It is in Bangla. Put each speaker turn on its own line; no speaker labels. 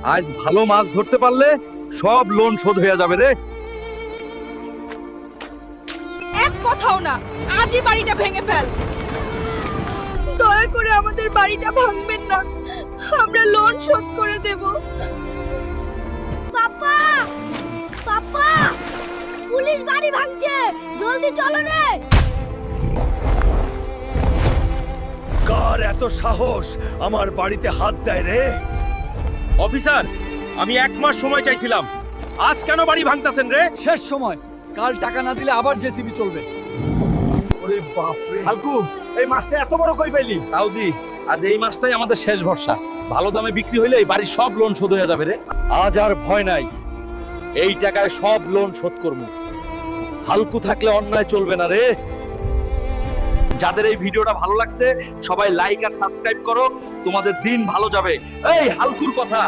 আজ ভালো মাছ ধরতে পারলে সব লোন শোধ হয়ে যাবে রে।
এক কথাও না, আজই বাড়িটা ভেঙে ফেল। দয়া করে আমাদের বাড়িটা ভাঙবেন না, আমরা লোন শোধ করে দেব।
পাপা পাপা, পুলিশ বাড়ি ভাঙছে, জলদি চলো রে।
কার এত সাহস আমার বাড়িতে হাত দেয় রে?
অফিসার, আমি 1 মাস সময় চাইছিলাম, আজ কেন বাড়ি ভাঙতাছেন রে?
শেষ সময়, কাল টাকা না দিলে আবার জেসিবি চলবে।
ওরে বাপ রে, হালকু এই মাছটা এত বড় কই পেলি?
তাওজি, আজ এই মাসটাই আমাদের শেষ ভরসা। ভালো দামে বিক্রি হইলে এই বাড়ির সব লোন শোধ হয়ে যাবে রে। আজ আর ভয় নাই, এই টাকায় সব লোন শোধ করব। হালকু থাকলে অন্যায় চলবে না রে। যাদের এই ভিডিওটা ভালো লাগছে সবাই লাইক আর সাবস্ক্রাইব করো, তোমাদের দিন ভালো যাবে। এই হালকুর কথা,